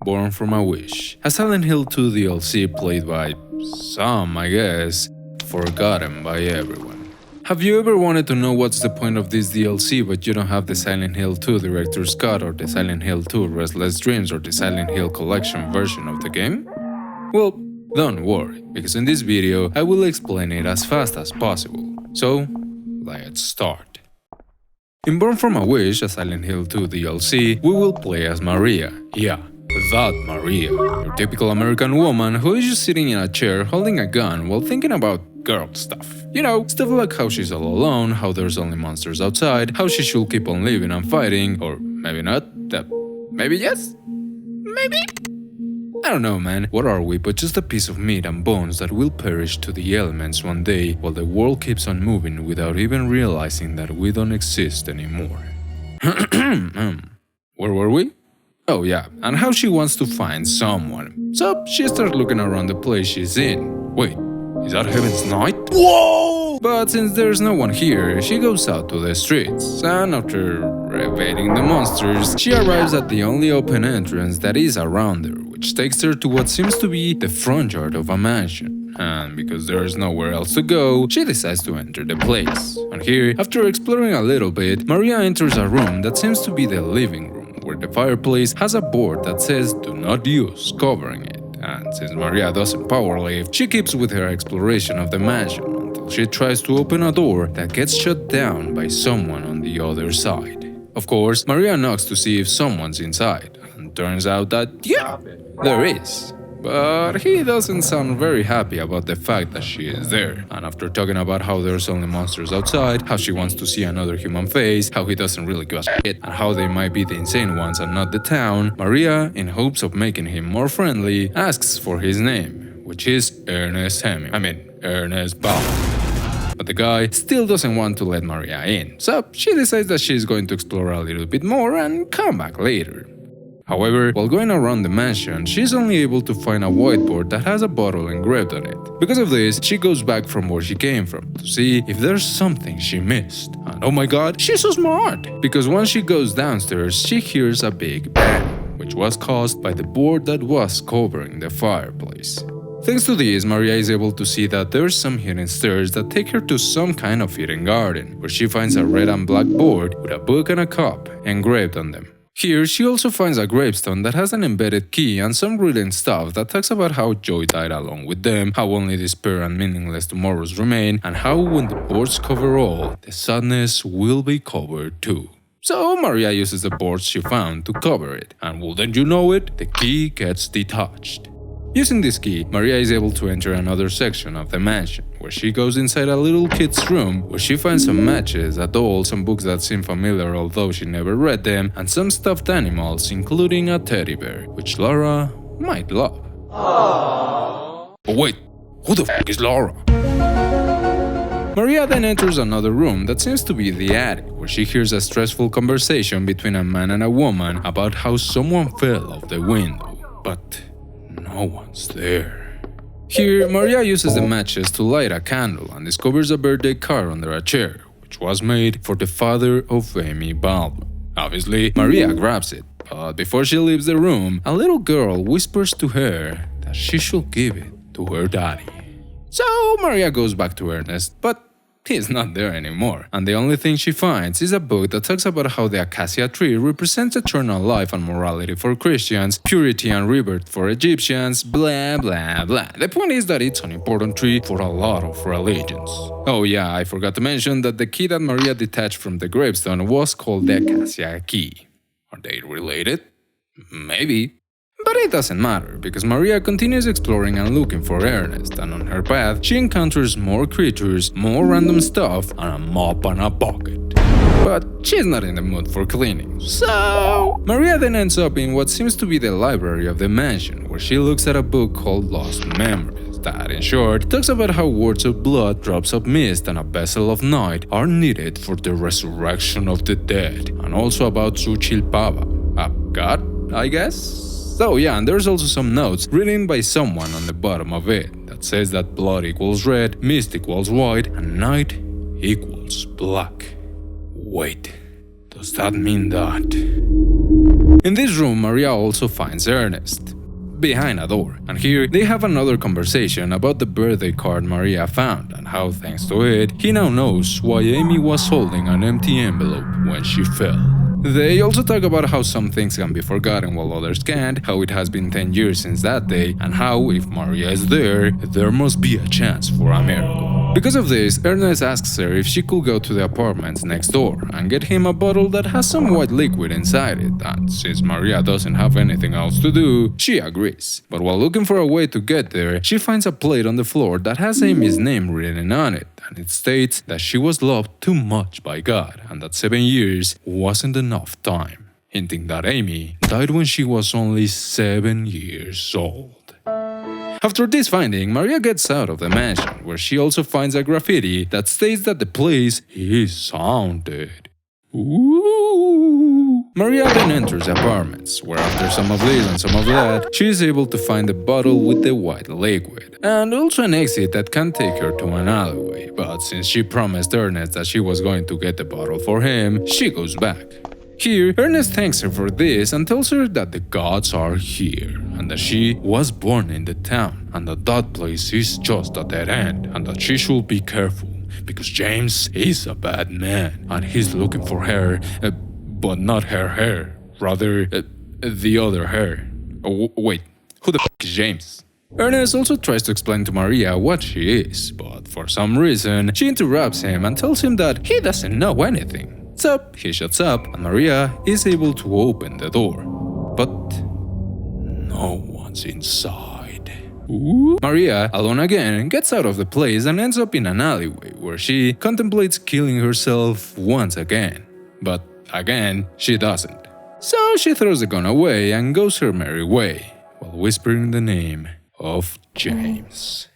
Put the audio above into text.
Born from a Wish, a Silent Hill 2 DLC played by some, I guess, forgotten by everyone. Have you ever wanted to know what's the point of this DLC but you don't have the Silent Hill 2 Director's Cut or the Silent Hill 2 Restless Dreams or the Silent Hill Collection version of the game? Well, don't worry, because in this video I will explain it as fast as possible. So, let's start. In Born from a Wish, a Silent Hill 2 DLC, we will play as Maria. Yeah, that Maria, your typical American woman who is just sitting in a chair holding a gun while thinking about girl stuff. You know, stuff like how she's all alone, how there's only monsters outside, how she should keep on living and fighting, or maybe not, maybe yes? Maybe? I don't know, man, what are we but just a piece of meat and bones that will perish to the elements one day while the world keeps on moving without even realizing that we don't exist anymore. Where were we? Oh yeah, and how she wants to find someone. So she starts looking around the place she's in. Wait, is that Heaven's Night? Whoa! But since there's no one here, she goes out to the streets, and after evading the monsters, she arrives at the only open entrance that is around her, which takes her to what seems to be the front yard of a mansion. And because there's nowhere else to go, she decides to enter the place. And here, after exploring a little bit, Maria enters a room that seems to be the living room, where the fireplace has a board that says "Do not use," covering it. And since Maria doesn't power lift, she keeps with her exploration of the mansion until she tries to open a door that gets shut down by someone on the other side. Of course, Maria knocks to see if someone's inside, and turns out that, yeah, there is. But he doesn't sound very happy about the fact that she is there. And after talking about how there's only monsters outside, how she wants to see another human face, how he doesn't really give a shit, and how they might be the insane ones and not the town, Maria, in hopes of making him more friendly, asks for his name, which is Ernest Bauer. But the guy still doesn't want to let Maria in, so she decides that she's going to explore a little bit more and come back later. However, while going around the mansion, she's only able to find a whiteboard that has a bottle engraved on it. Because of this, she goes back from where she came from to see if there's something she missed. And oh my god, she's so smart! Because once she goes downstairs, she hears a big bang, which was caused by the board that was covering the fireplace. Thanks to this, Maria is able to see that there's some hidden stairs that take her to some kind of hidden garden, where she finds a red and black board with a book and a cup engraved on them. Here, she also finds a gravestone that has an embedded key and some written stuff that talks about how Joy died along with them, how only despair and meaningless tomorrows remain, and how when the boards cover all, the sadness will be covered too. So Maria uses the boards she found to cover it, and wouldn't you know it, the key gets detached. Using this key, Maria is able to enter another section of the mansion, where she goes inside a little kid's room where she finds some matches, a doll, some books that seem familiar although she never read them, and some stuffed animals, including a teddy bear, which Laura might love. Aww. But wait, who the f*** is Laura? Maria then enters another room that seems to be the attic, where she hears a stressful conversation between a man and a woman about how someone fell off the window, but no one's there. Here, Maria uses the matches to light a candle and discovers a birthday card under a chair, which was made for the father of Amy Baldwin. Obviously, Maria grabs it, but before she leaves the room, a little girl whispers to her that she should give it to her daddy. So Maria goes back to Ernest, but he's not there anymore, and the only thing she finds is a book that talks about how the acacia tree represents eternal life and morality for Christians, purity and rebirth for Egyptians, blah blah blah. The point is that it's an important tree for a lot of religions. Oh yeah, I forgot to mention that the key that Maria detached from the gravestone was called the acacia key. Are they related? Maybe. But it doesn't matter, because Maria continues exploring and looking for Ernest, and on her path, she encounters more creatures, more random stuff, and a mop and a bucket. But she's not in the mood for cleaning, so Maria then ends up in what seems to be the library of the mansion, where she looks at a book called Lost Memories, that, in short, talks about how words of blood, drops of mist, and a vessel of night are needed for the resurrection of the dead, and also about Suchilpava, a god, I guess? So yeah, and there's also some notes written by someone on the bottom of it that says that blood equals red, mist equals white, and night equals black. Wait, does that mean that In this room, Maria also finds Ernest behind a door, and here they have another conversation about the birthday card Maria found and how, thanks to it, he now knows why Amy was holding an empty envelope when she fell. They also talk about how some things can be forgotten while others can't, how it has been 10 years since that day, and how, if Maria is there must be a chance for a miracle. Because of this, Ernest asks her if she could go to the apartments next door and get him a bottle that has some white liquid inside it, and since Maria doesn't have anything else to do, she agrees. But while looking for a way to get there, she finds a plate on the floor that has Amy's name written on it, and it states that she was loved too much by God and that 7 years wasn't enough time, hinting that Amy died when she was only 7 years old. After this finding, Maria gets out of the mansion, where she also finds a graffiti that states that the place is haunted. Ooh. Maria then enters the apartments, where after some of this and some of that, she is able to find the bottle with the white liquid, and also an exit that can take her to an alleyway, but since she promised Ernest that she was going to get the bottle for him, she goes back. Here, Ernest thanks her for this and tells her that the gods are here, and that she was born in the town, and that place is just a dead end, and that she should be careful, because James is a bad man, and he's looking for her, but not her hair, rather, the other hair. Oh, wait, who the f*** is James? Ernest also tries to explain to Maria what she is, but for some reason, she interrupts him and tells him that he doesn't know anything. So he shuts up, and Maria is able to open the door. But no one's inside. Ooh. Maria, alone again, gets out of the place and ends up in an alleyway where she contemplates killing herself once again. But again, she doesn't. So she throws the gun away and goes her merry way, while whispering the name of James.